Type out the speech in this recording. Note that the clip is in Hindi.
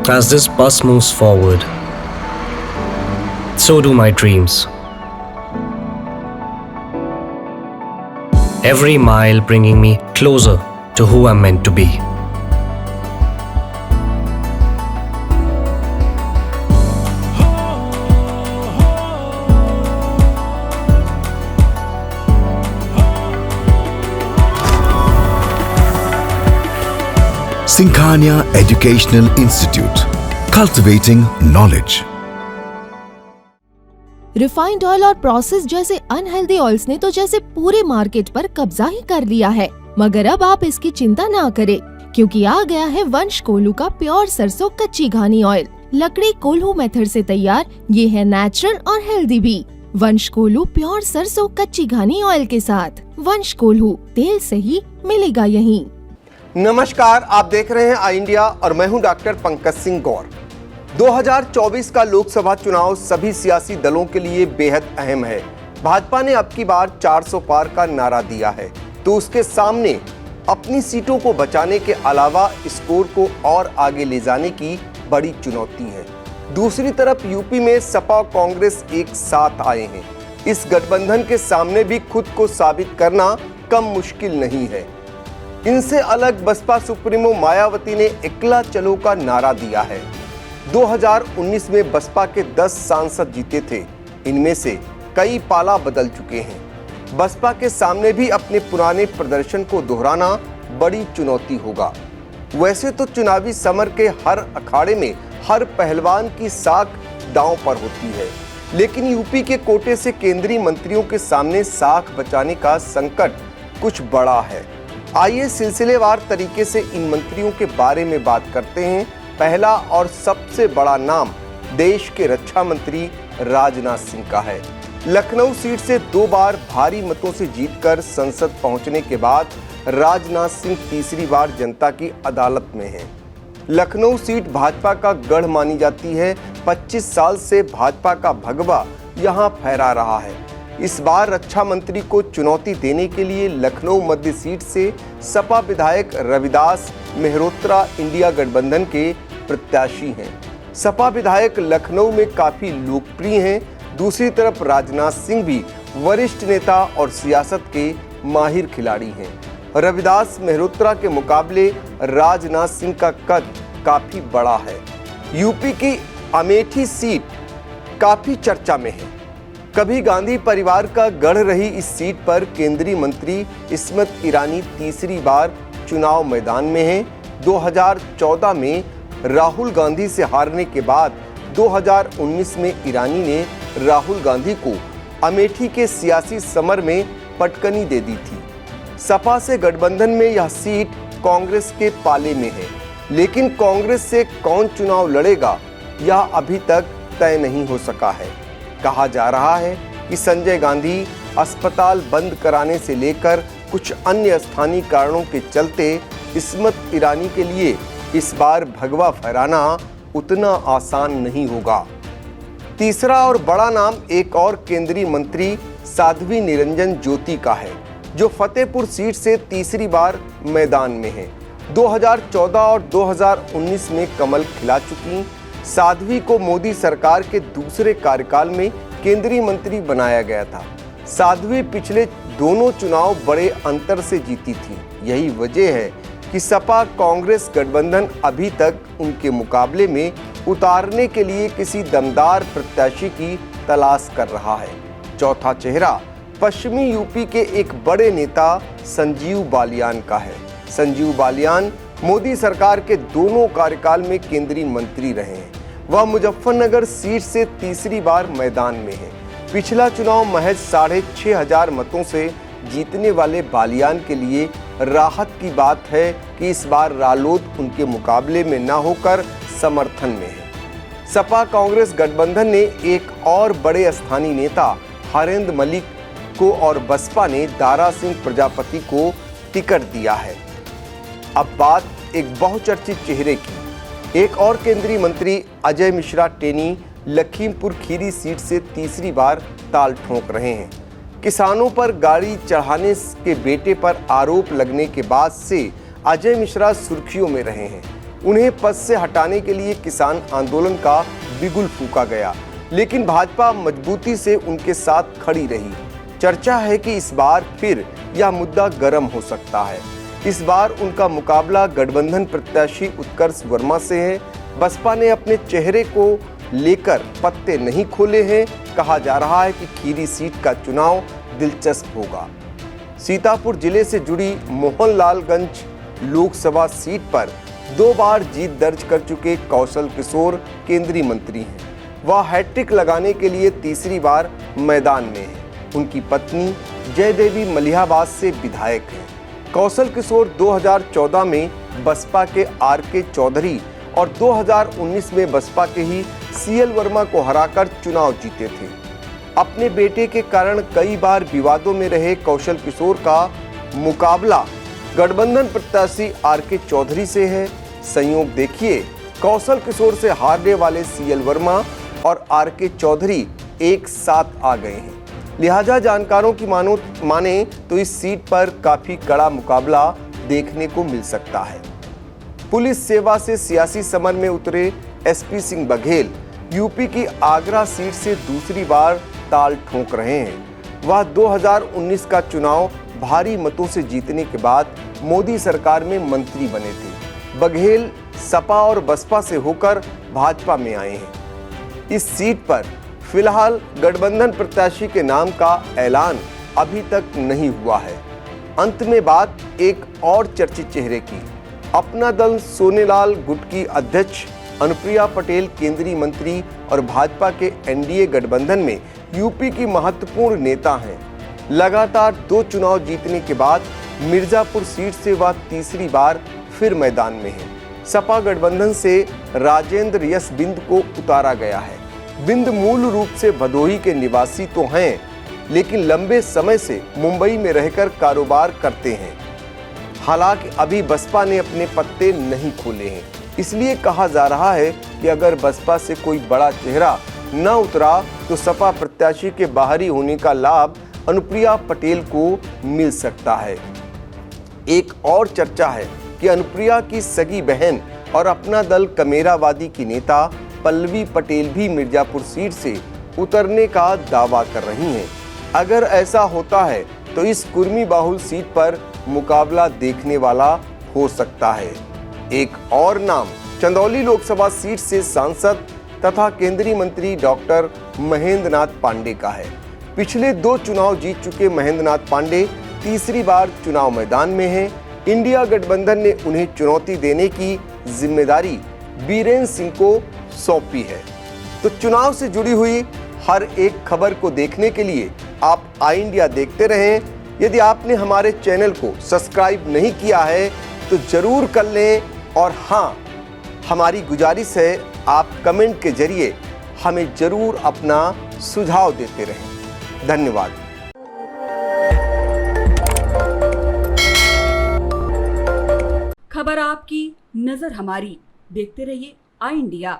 As this bus moves forward, so do my dreams. Every mile bringing me closer to who I'm meant to be. Sinkhania Educational Institute, cultivating knowledge. Refined oil और प्रोसेस जैसे अनहेल्दी ऑयल्स ने तो जैसे पूरे मार्केट पर कब्जा ही कर लिया है, मगर अब आप इसकी चिंता ना करें, क्योंकि आ गया है वंश कोल्हू का प्योर सरसों कच्ची घानी ऑयल। लकड़ी कोल्हू मेथड से तैयार, ये है नेचुरल और हेल्दी भी। वंश कोल्हू प्योर सरसों कच्ची घानी ऑयल के साथ। वंश कोल्हू, तेल सही मिलेगा यहीं। नमस्कार, आप देख रहे हैं आई इंडिया और मैं हूं डॉक्टर पंकज सिंह गौर। 2024 का लोकसभा चुनाव सभी सियासी दलों के लिए बेहद अहम है। भाजपा ने अब की बार 400 पार का नारा दिया है, तो उसके सामने अपनी सीटों को बचाने के अलावा स्कोर को और आगे ले जाने की बड़ी चुनौती है। दूसरी तरफ यूपी में सपा और कांग्रेस एक साथ आए हैं। इस गठबंधन के सामने भी खुद को साबित करना कम मुश्किल नहीं है। इनसे अलग बसपा सुप्रीमो मायावती ने एकला चलो का नारा दिया है। 2019 में बसपा के 10 सांसद जीते थे, इनमें से कई पाला बदल चुके हैं। बसपा के सामने भी अपने पुराने प्रदर्शन को दोहराना बड़ी चुनौती होगा। वैसे तो चुनावी समर के हर अखाड़े में हर पहलवान की साख दांव पर होती है, लेकिन यूपी के कोटे से केंद्रीय मंत्रियों के सामने साख बचाने का संकट कुछ बड़ा है। आइए सिलसिलेवार तरीके से इन मंत्रियों के बारे में बात करते हैं। पहला और सबसे बड़ा नाम देश के रक्षा मंत्री राजनाथ सिंह का है। लखनऊ सीट से 2 बार भारी मतों से जीतकर संसद पहुंचने के बाद राजनाथ सिंह तीसरी बार जनता की अदालत में हैं। लखनऊ सीट भाजपा का गढ़ मानी जाती है। 25 साल से भाजपा का भगवा यहां फहरा रहा है। इस बार रक्षा मंत्री को चुनौती देने के लिए लखनऊ मध्य सीट से सपा विधायक रविदास मेहरोत्रा इंडिया गठबंधन के प्रत्याशी हैं। सपा विधायक लखनऊ में काफी लोकप्रिय हैं। दूसरी तरफ राजनाथ सिंह भी वरिष्ठ नेता और सियासत के माहिर खिलाड़ी हैं। रविदास मेहरोत्रा के मुकाबले राजनाथ सिंह का कद काफी बड़ा है। यूपी की अमेठी सीट काफी चर्चा में है। कभी गांधी परिवार का गढ़ रही इस सीट पर केंद्रीय मंत्री स्मृति ईरानी तीसरी बार चुनाव मैदान में हैं। 2014 में राहुल गांधी से हारने के बाद 2019 में ईरानी ने राहुल गांधी को अमेठी के सियासी समर में पटकनी दे दी थी। सपा से गठबंधन में यह सीट कांग्रेस के पाले में है, लेकिन कांग्रेस से कौन चुनाव लड़ेगा यह अभी तक तय नहीं हो सका है। कहा जा रहा है कि संजय गांधी अस्पताल बंद कराने से लेकर कुछ अन्य स्थानीय कारणों के चलते स्मृति ईरानी के लिए इस बार भगवा फहराना उतना आसान नहीं होगा। तीसरा और बड़ा नाम एक और केंद्रीय मंत्री साध्वी निरंजन ज्योति का है, जो फतेहपुर सीट से तीसरी बार मैदान में है। 2014 और 2019 में कमल खिला चुकी साध्वी को मोदी सरकार के दूसरे कार्यकाल में केंद्रीय मंत्री बनाया गया था। साध्वी पिछले दोनों चुनाव बड़े अंतर से जीती थी। यही वजह है कि सपा कांग्रेस गठबंधन अभी तक उनके मुकाबले में उतारने के लिए किसी दमदार प्रत्याशी की तलाश कर रहा है। चौथा चेहरा पश्चिमी यूपी के एक बड़े नेता संजीव बालियान का है। संजीव बालियान मोदी सरकार के दोनों कार्यकाल में केंद्रीय मंत्री रहे हैं। वह मुजफ्फरनगर सीट से तीसरी बार मैदान में है। पिछला चुनाव महज 6,500 मतों से जीतने वाले बालियान के लिए राहत की बात है कि इस बार रालोद उनके मुकाबले में न होकर समर्थन में है। सपा कांग्रेस गठबंधन ने एक और बड़े स्थानीय नेता हरेंद्र मलिक को और बसपा ने दारा सिंह प्रजापति को टिकट दिया है। अब बात एक बहुचर्चित चेहरे की। एक और केंद्रीय मंत्री अजय मिश्रा टेनी लखीमपुर खीरी सीट से तीसरी बार ताल ठोंक रहे हैं। किसानों पर गाड़ी चढ़ाने के बेटे पर आरोप लगने के बाद से अजय मिश्रा सुर्खियों में रहे हैं। उन्हें पद से हटाने के लिए किसान आंदोलन का बिगुल फूंका गया, लेकिन भाजपा मजबूती से उनके साथ खड़ी रही। चर्चा है कि इस बार फिर यह मुद्दा गर्म हो सकता है। इस बार उनका मुकाबला गठबंधन प्रत्याशी उत्कर्ष वर्मा से है। बसपा ने अपने चेहरे को लेकर पत्ते नहीं खोले हैं। कहा जा रहा है कि खीरी सीट का चुनाव दिलचस्प होगा। सीतापुर जिले से जुड़ी मोहनलालगंज लोकसभा सीट पर 2 बार जीत दर्ज कर चुके कौशल किशोर केंद्रीय मंत्री हैं। वह हैट्रिक लगाने के लिए तीसरी बार मैदान में हैं। उनकी पत्नी जयदेवी मलिहाबाद से विधायक हैं। कौशल किशोर 2014 में बसपा के आर.के. चौधरी और 2019 में बसपा के ही सी.एल. वर्मा को हराकर चुनाव जीते थे। अपने बेटे के कारण कई बार विवादों में रहे कौशल किशोर का मुकाबला गठबंधन प्रत्याशी आर.के. चौधरी से है। संयोग देखिए, कौशल किशोर से हारने वाले सी.एल. वर्मा और आर.के. चौधरी एक साथ आ गए हैं। लिहाजा जानकारों की माने तो इस सीट पर काफी कड़ा मुकाबला देखने को मिल सकता है। पुलिस सेवा से सियासी समर में उतरे एसपी सिंह बघेल यूपी की आगरा सीट से दूसरी बार ताल ठोक रहे हैं। वह 2019 का चुनाव भारी मतों से जीतने के बाद मोदी सरकार में मंत्री बने थे। बघेल सपा और बसपा से होकर भाजपा में आए हैं। इस सीट पर फिलहाल गठबंधन प्रत्याशी के नाम का ऐलान अभी तक नहीं हुआ है। अंत में बात एक और चर्चित चेहरे की। अपना दल सोनेलाल गुट की अध्यक्ष अनुप्रिया पटेल केंद्रीय मंत्री और भाजपा के एनडीए गठबंधन में यूपी की महत्वपूर्ण नेता हैं। लगातार 2 चुनाव जीतने के बाद मिर्जापुर सीट से वह तीसरी बार फिर मैदान में है। सपा गठबंधन से राजेंद्र यश बिंद को उतारा गया है। बिंद मूल रूप से भदोही के निवासी तो हैं, लेकिन लंबे समय से मुंबई में रहकर कारोबार करते हैं। हालांकि अभी बसपा ने अपने पत्ते नहीं खोले हैं, इसलिए कहा जा रहा है कि अगर बसपा से कोई बड़ा चेहरा न उतरा तो सपा प्रत्याशी के बाहरी होने का लाभ अनुप्रिया पटेल को मिल सकता है। एक और चर्चा है कि अनुप्रिया की सगी बहन और अपना दल कमेरावादी की नेता पल्लवी पटेल भी मिर्जापुर सीट से उतरने का दावा कर रही हैं। अगर ऐसा होता है तो इस कुर्मी बाहुल सीट पर मुकाबला देखने वाला हो सकता है। एक और नाम चंदौली लोकसभा सीट से सांसद तथा केंद्रीय मंत्री डॉक्टर महेंद्र नाथ पांडे का है। पिछले 2 चुनाव जीत चुके महेंद्र नाथ पांडे तीसरी बार चुनाव मैदान में हैं। इंडिया गठबंधन ने उन्हें चुनौती देने की जिम्मेदारी बीरेन सिंह को सौंपी है। तो चुनाव से जुड़ी हुई हर एक खबर को देखने के लिए आप आई इंडिया देखते रहें। यदि आपने हमारे चैनल को सब्सक्राइब नहीं किया है तो जरूर कर लें, और हाँ, हमारी गुजारिश है आप कमेंट के जरिए हमें जरूर अपना सुझाव देते रहें। धन्यवाद। खबर आपकी, नजर हमारी। देखते रहिए आई इंडिया।